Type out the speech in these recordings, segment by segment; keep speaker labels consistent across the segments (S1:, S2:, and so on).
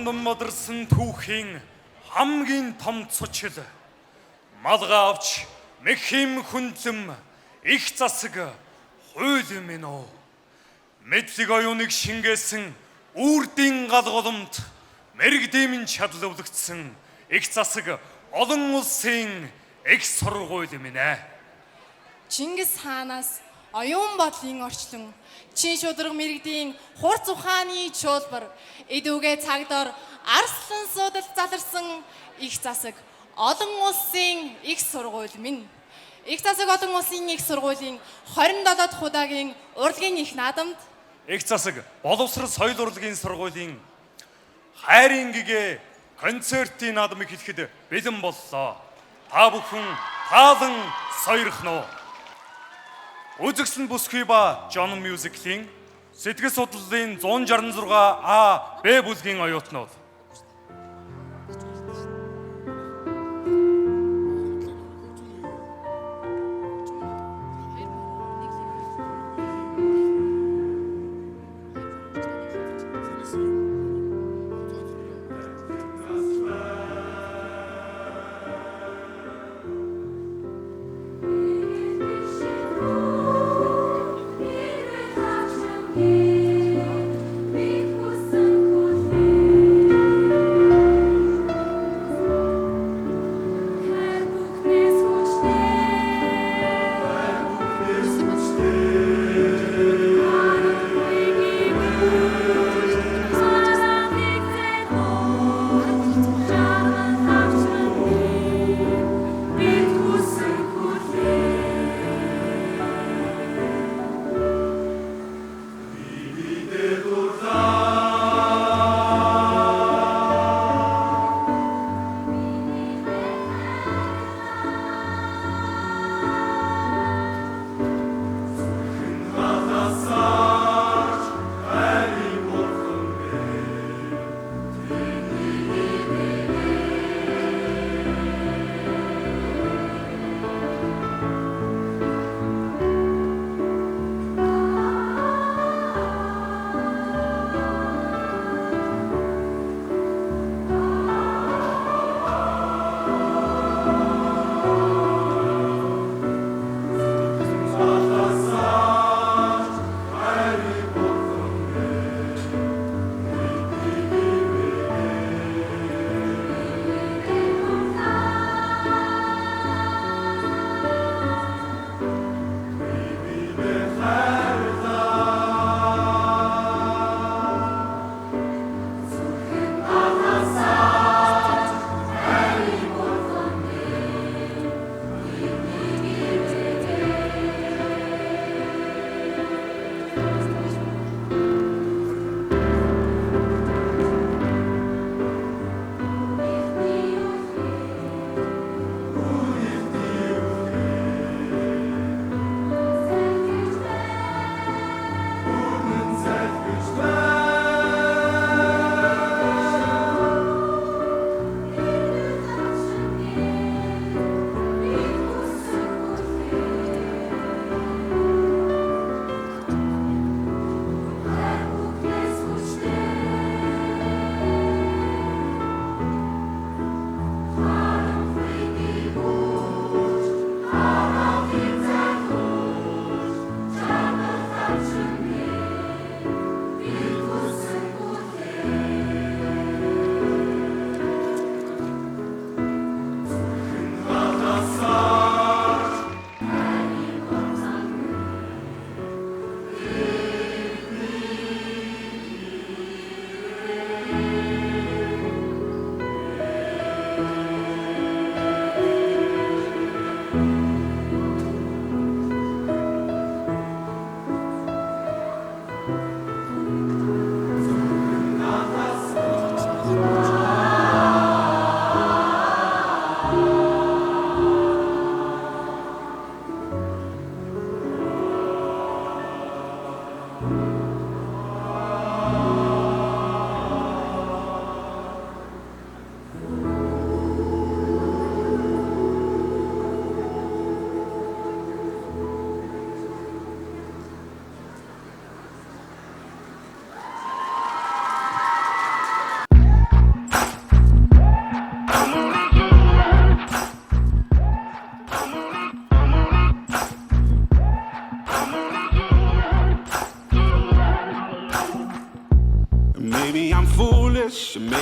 S1: Лондон модорсон түүхийн хамгийн том цочил малгай авч мэхэм хүндлэм их засаг хууль минь оо мэдлэг оюуныг шингээсэн үрдийн галголомт мэрэгдэмэн чадлуулагдсан их засаг олон улсын их сургууль минь ээ.
S2: Чингис хаанаас оюун бодлын орчлон чин шударга мэрэгдийн хурц ухааны чуулбар эдүгээ цагдор арслан суудалд заларсан их засаг олон улсын их сургууль минь. Их засаг олон улсын их сургуулийн 27 дахь удаагийн урлагийн их наадамд
S1: Их засаг боловсрол соёл урлагийн сургуулийн хайрын гэгээ концертын наадмыг хэлэхэд бэлэн боллоо. Та бүхэн таалан сойрхно. Үзэгсэн бүсгүй ба John Music-ийн сэтгэл судлалын 166А Б бүлгийн оюутнууд.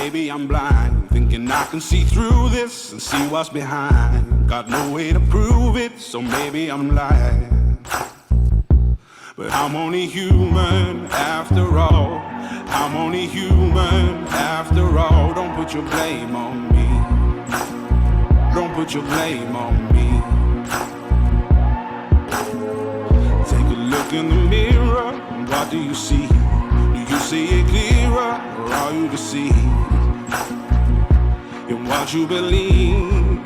S3: maybe I'm blind, thinking I can see through this and see what's behind. Got no way to prove it, so maybe I'm lying. But I'm only human after all. I'm only human after all. Don't put your blame on me. Don't put your blame on me. Take a look in the mirror, what do you see? Do you see it clearer, or are you deceived in what you believe?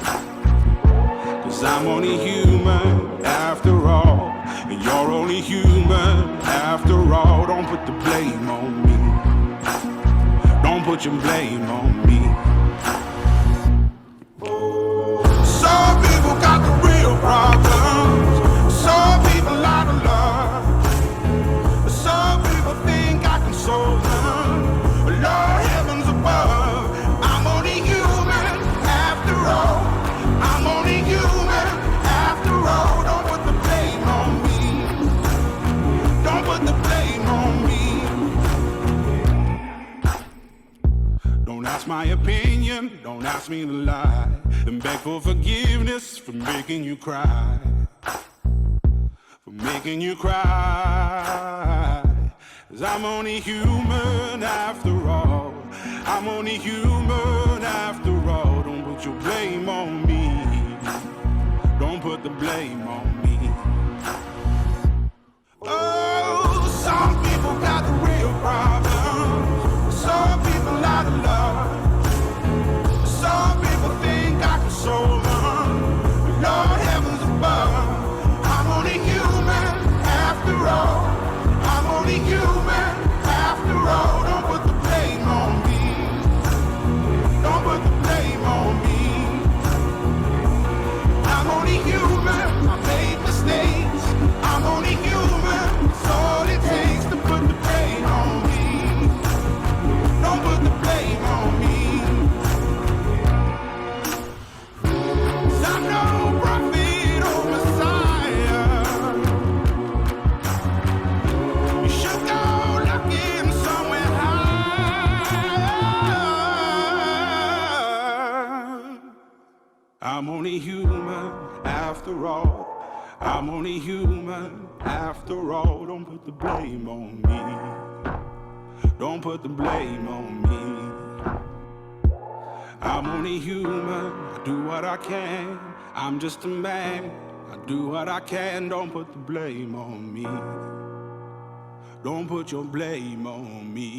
S3: 'Cause I'm only human after all, and you're only human after all. Don't put the blame on me. Don't put your blame on me. Some people got the real problems. Some people out of love. Some people think I can solve them. Lord, heavens above, I'm only human after all. I'm only human after all. Don't put the blame on me. Don't put the blame on me. Don't ask my opinion, don't ask me to lie, and beg for forgiveness for making you cry. For making you cry. 'Cause I'm only human after all. I'm only human after all. Don't put your blame on me. Don't put the blame on me. Oh, some people got the real problems. Some people out of love. Some people think I can solve them. Lord, heavens above, I'm only human after all. I'm only human after all. Don't put the blame on me. Don't put the blame on me. I'm only human. I made mistakes. I'm only human. It's all it takes to put the blame on me. Don't put the blame on me. 'Cause I'm no prophet or Messiah. You should go looking somewhere high. I'm only human after all. I'm only human after all. Don't put the blame on me. Don't put the blame on me. I'm only human. I do what I can. I'm just a man. I do what I can. Don't put the blame on me. Don't put your blame on me.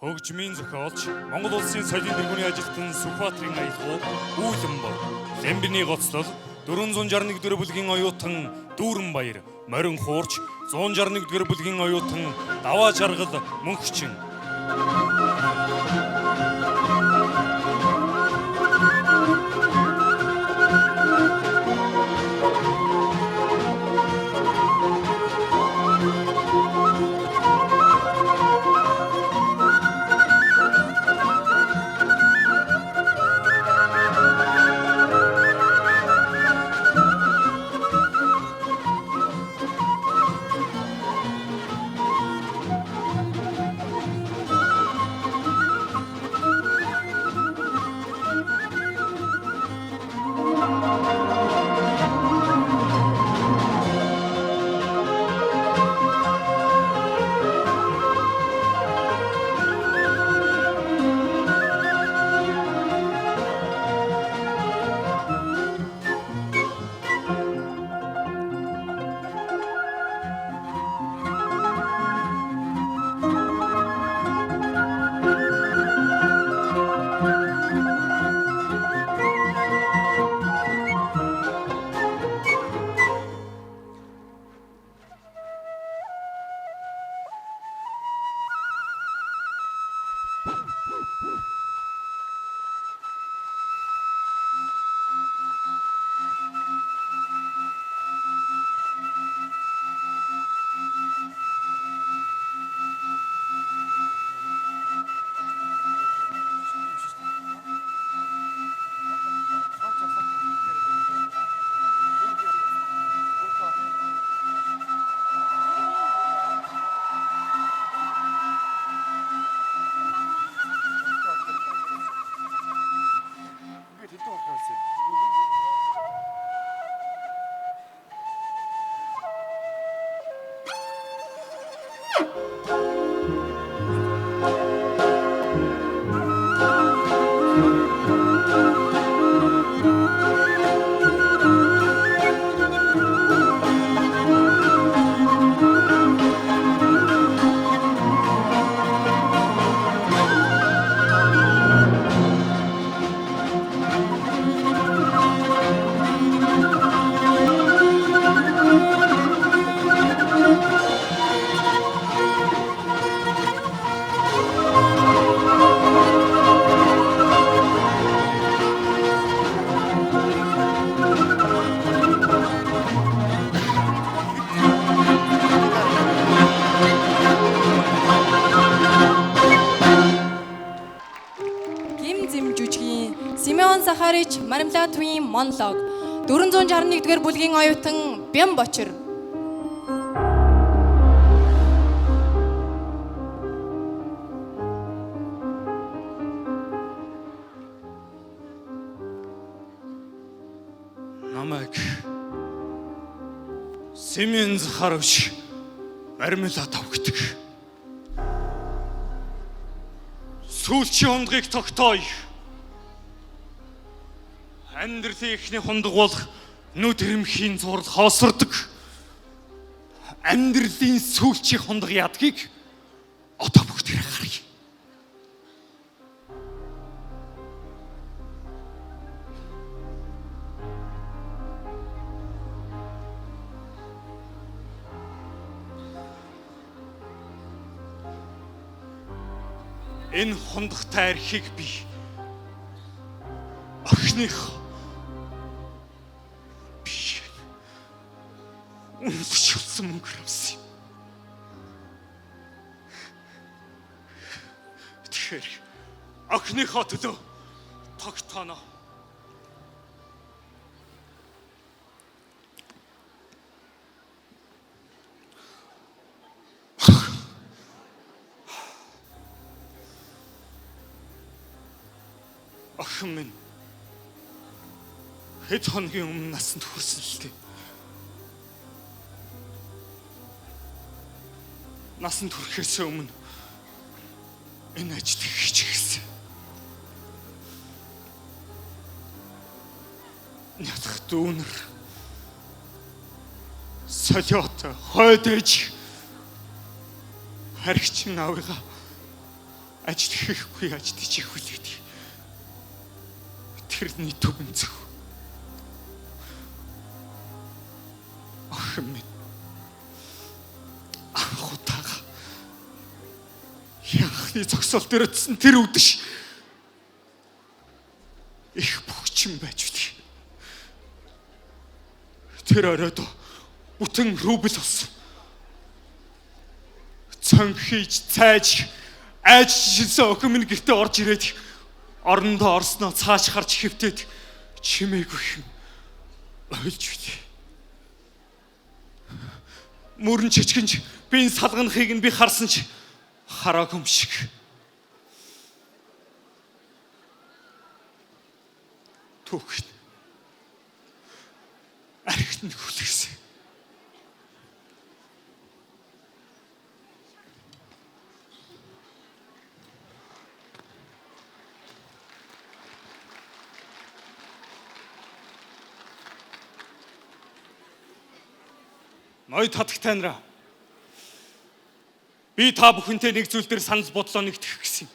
S1: Хөгжмийн зохиолч Монгол Улсын соёлын тэргүүний ажилтан Сүхбаатарын аялал Үүлэнбор, Лэмбиний гоцлол 461-р бүлгийн оюутан Дүүрэн Баяр, Морин Хуурч 161-р бүлгийн оюутан Даваа Жаргал Мөнхчин.
S2: Гим зэм жүжигийн Симеон Захарич Мармеладовын монолог 461-р бүлгийн оюутан Бямбочир.
S1: Намайг Симеон Захарович Мармеладов гэдэг. Сүүлчийн хундгийг тогтооё. Амьдралын эхний хундаг бол нүд хэрэмхийн зураг хоосордог. Амьдралын сүүлчийн хундаг ядгийг одоо бүгдээр харъя. Энэ хундагтай архийг би охиных би үнэлшүүлсэн мөнгөөр авсан юм. Тэгэхээр охиныхоо төлөө тогтооно. Охин минь хэд хоногийн өмнө насанд хүрсэн л дээ. Насанд хүрэхээс өмнө энэ ажлыг хийчихсэн. Ятх дүүнэр солиот хойд ээж харигчин авыгаа ажил хийхгүй ажиллаж ихүүлээд тэрний төвөн зөв. Охин минь анхудаага яхны зогсоол дээрэтсэн тэр үдэш их бөхчин байж үгүй. Тэр оройд бүтэн рубль болсон. Цонх хийж цайж айжсэн охин минь гэртээ орж ирээд орондоо орсноо цааш харж хэвтээд чимээгүй юм ойлж үгүй. Мөрөн чичгэнж би энэ салганахыг нь би харсан ч хараагүй юм шиг. Түүх архит нь хүлээсэн. Ой татагтай нараа. Би та бүхэнтэй нэг зүйл дээр санал бодлоо нэгтгэх гэсэн юм.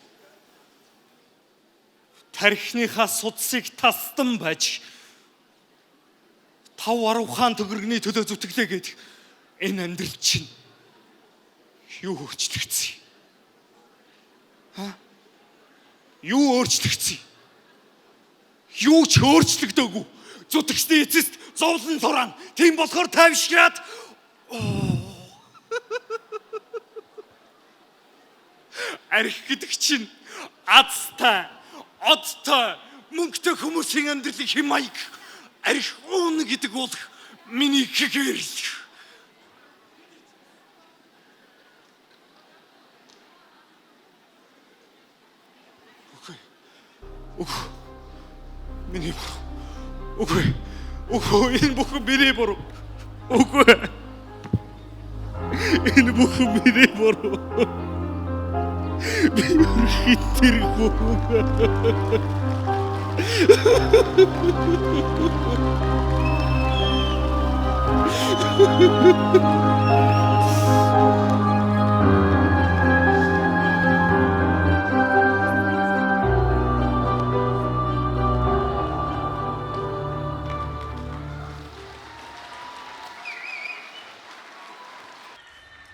S1: Тархиныхаа судсыг тасдан байж 5 ухаан төгрөгний төлөө зүтгэлээгээд энэ амьдрал чинь юу өөрчлөгдсөн? Юу өөрчлөгдсөн? Юу ч өөрчлөгдөөгүй. Зүтгэсний эцэст зовлон сураан. Тийм болохоор тайвшраад арх гэдэг чинь азтай, одтой, мөнгөтэй хүмүүсийн амьдралын хэм маяг. Арх уун гэдэг бол миний гэгэрл. Үгүй. Миний буруу. Үгүй. Үгүй энэ бүхэн миний буруу. Үгүй.
S4: Энэ бүхэн миний буруу. Би хитрхүү.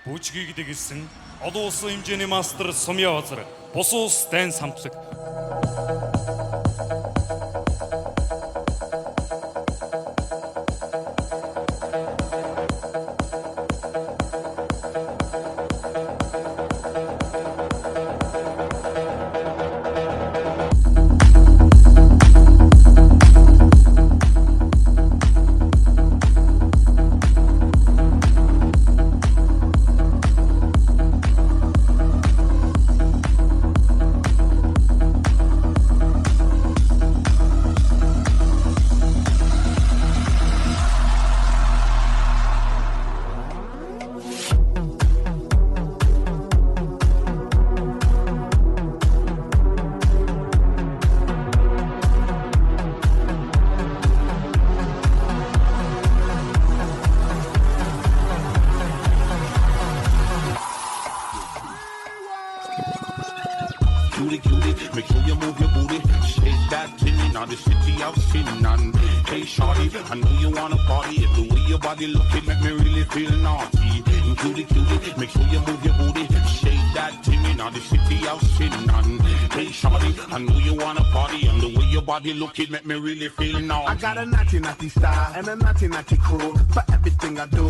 S1: Бүжгийг дэглэсэн олон улсын хэмжээний мастер Сумья Базар, бус улс дайн самтлаг.
S5: Cutie, cutie, make sure you move your booty. Shake that titty, now the city I've seen none. Hey, shorty, I know you wanna party. The way your body looking make me really feel naughty. Cutie, cutie, make sure you move your booty. Shake that titty, now the city I've seen none. Hey, shorty, I know you wanna party. And the way your body looking make me really feel naughty.
S3: I got a naughty naughty style and a naughty naughty crew. For everything I do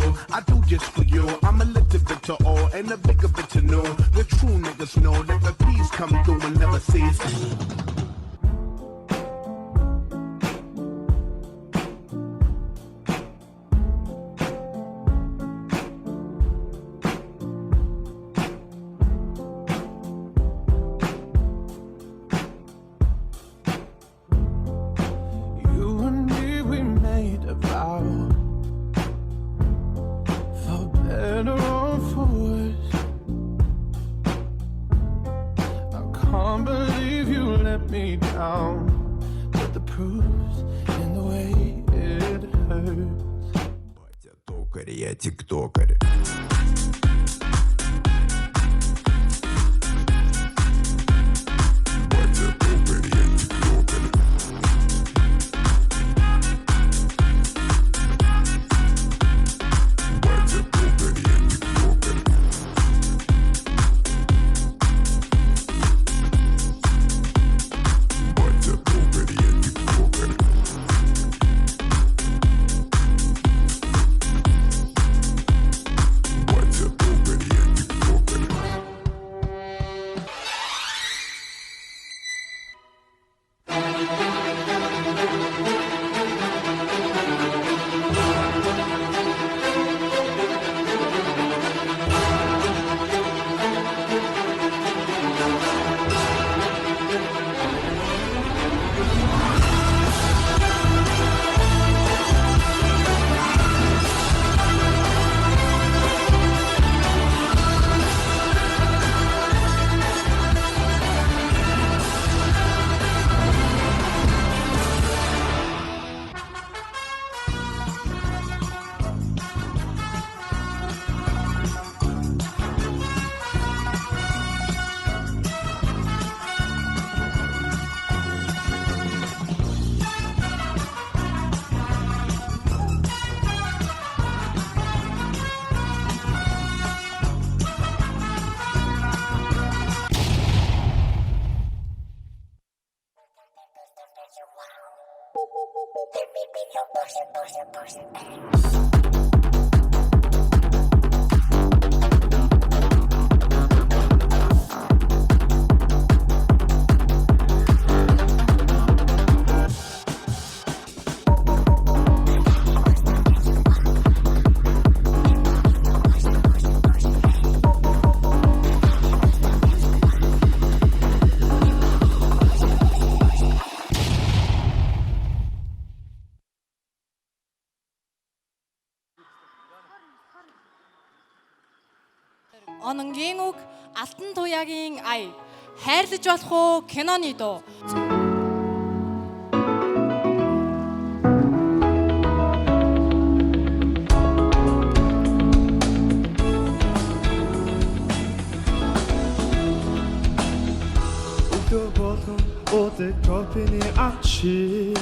S3: just for you. I'm a little bit to all and a bigger bit to know. The true niggas know that the peace come through and never cease.
S6: You and me, we made a vow, for better or for worse. I can't believe you let me down, but the proof's in the way it hurts.
S7: Батя токарь, я тиктокарь.
S2: Ононгийн үг Алтан туяагийн ая. Хайрлаж болох уу киноны дуу.
S6: Өдөө болгон уудаг кофений ачи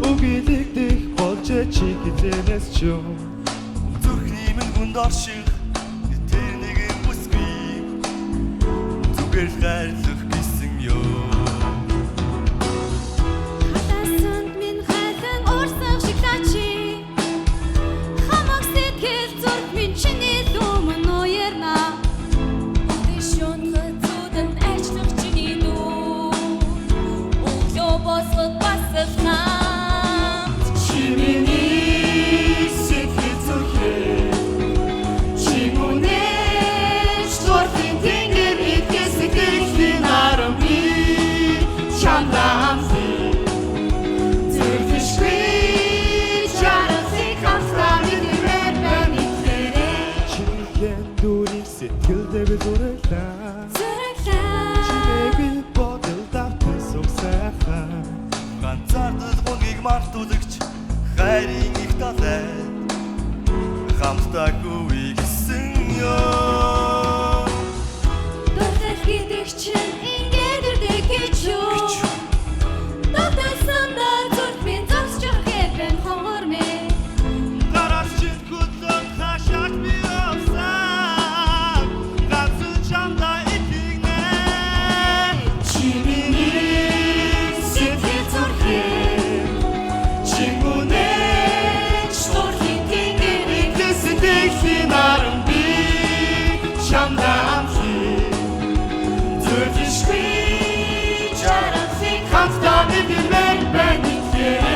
S6: Үгилэгдэх болж чи хизэнээс ч юм
S8: Зүрхний минь хүнд орших тэр нэгэн бүсгүй Зүгээр хайрлах гэсэн ёо
S9: Хатасанд минь хайрхан уурсах шиг тачи Хамаг сэтгэл зүрх минь чиний думан уярна Дэшон хэцүүдэнд ажлах чиний дуу Өглөө босгод басах намт
S6: Чи миний сэтгэл зүрхээ Чи мөнэж дуртай тэнгэр итгэс сэтгэлийн арам би Чамдаа хамтын Зүрхшгүй чарасыг хамтдаа мэдмээр байна итгэрээ Чинийхэн дүүрийг сэтгэлдээ би зүрэглээ
S9: Зүрэглээ
S6: Чинээгүй бодол давтан суксайхан
S8: Ганцаардал гонгийг мартуулагч хайрын их талай Хамтдаггүй гэсэн ёо
S9: Дуртай гэдэг чинь ингээд үрдэг гэж юу Татасанда зүрх минь зогсчих хэвэн хонгор минь
S8: Гараас чинь хүлэн хашаат би явсан Ганцхан чамдаа итгэнэ
S6: Чи миний сэтгэл зүрхээ Чи мөнэж дуртай тэнгэр итгэс сэтгэлийн арам би Чамдаа хамтын Зүрхшгүй чарасыг хамтдаа мэдмээр байна итгэрээ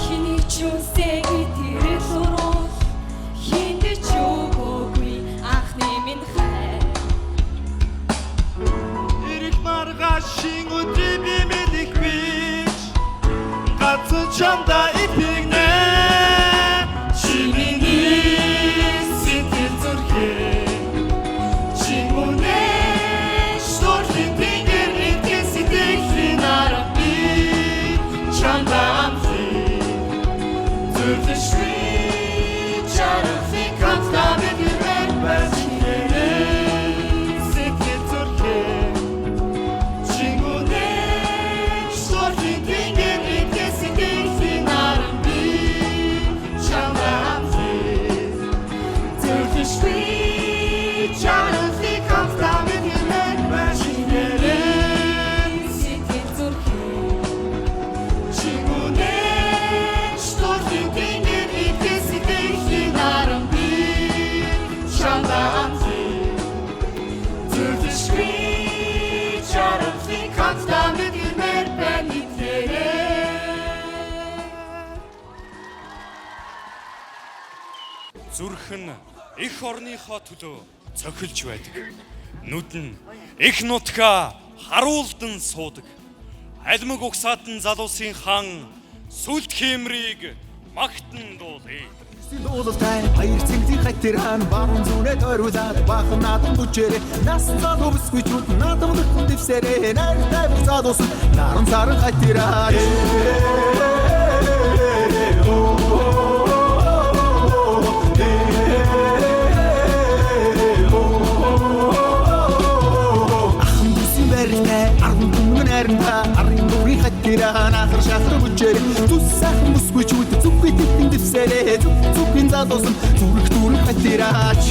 S9: Хиний ч үсэг тэрэл уруу Хинд ч үгүй анхны минь хайр
S8: Ирэх маргаашийн өдрий би мэдэгвэж Ганцхан чамдаа итгэнэ
S6: Чи миний сэтгэл зүрхээ Чи мөнэж дуртай тэнгэр итгэс сэтгэлийн арам би Чамдаа хамтын Зүрхшгүй чарасыг хамтдаа мэдмээр байна итгэрээ Сэтгэл зүрхээ Чи мөнэж дуртай тэнгэр итгэс сэтгэлийн арам би Чамдаа хамтын Зүрхшгүй чарасыг хамтдаа мэдмээр байна итгэрээ
S9: Сэтгэл зүрхээ
S6: Чи мөнэж дуртай тэнгэр итгэс сэтгэлийн арам би Чамдаа хамтын Зүрхшгүй чарасыг хамтдаа мэдмээр байна итгэрээ
S1: Зүрх нь эх орныхоо төлөө цохилж байдаг. Нүд нь эх нутгаа харуулдан суудаг. Алимг угсаатан залуусын хан сүлд хэмрийг магтан дуулъя.
S10: Дуулалтай баяр цэнгийн хайтэр хаан баруун зүнэд ойруулаад бахан наадам бүчээрээ насан залуу бүсгүй чүүд наадам дөрхөн дэвсэрээ найртай буцаад усан наран саран хайтэраа Ахын бүсийн барилтай арган дүнгэн айрanta арын бүрий хайтэраа нахар шахар бүчээрээ түс сайхан бүсгүй чүүд зүггүй тэтгэн дэвсэрээ зүггүй залуусан зүрх дүрх хайтэраач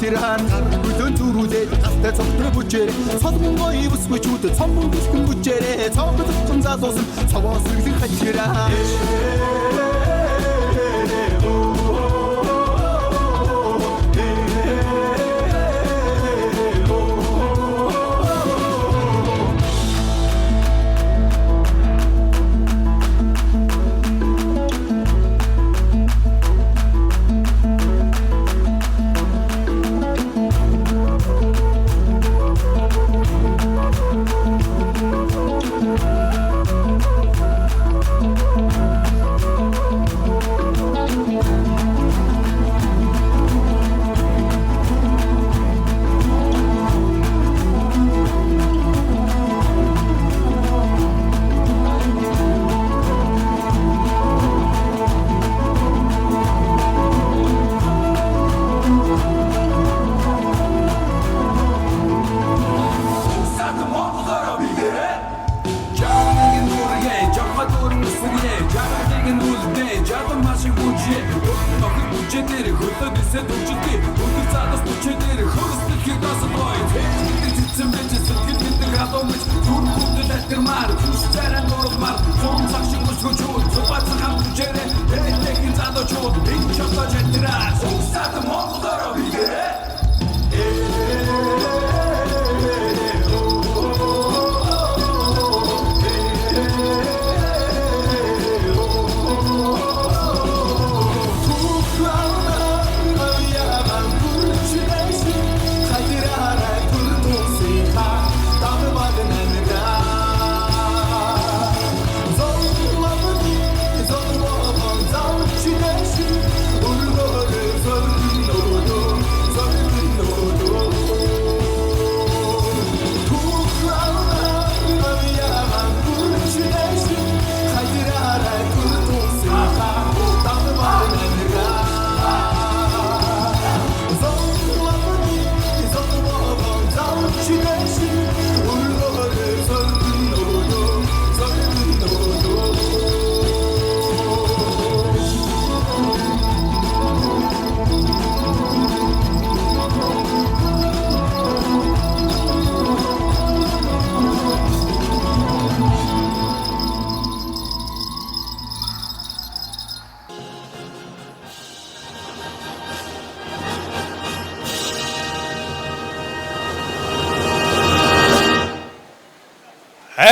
S10: хатиран гүлэн зүрүүлээд гастай цогтөр бүжээр солон гоё бүсгүй чүүд цомбон бэлхэн бүжээрээ цогтсон залуусан цогоос сэглэх хатиран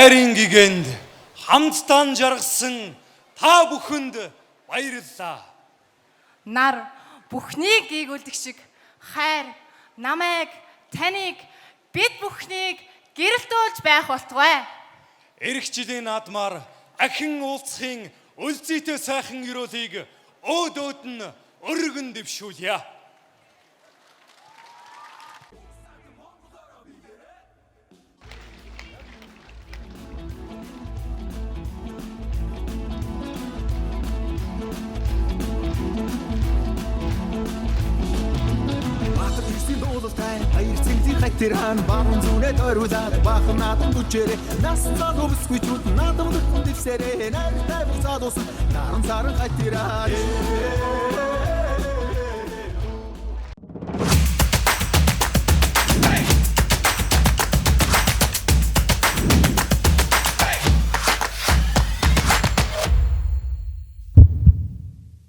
S1: Хайрын гэгэнд хамтдаа жаргасан та бүхэнд баярлалаа.
S2: Нар бүхнийг гийгүүлдэг шиг хайр намайг таныг бид бүхнийг гэрэлтүүлж байх болтугай.
S1: Ирэх жилийн наадмаар ахин уулзахын үлзийтэй сайхан ёроолыг өөдөөд нь өргөн дэвшүүлье.
S10: Баяр цэгцэг хатиран баруун зүрээ тойруулаад бахан наадам бүжээрээ насан залуу бүсгүй чүүд наадам дэвсэрээ найртай буцаад усан наран саран хатиран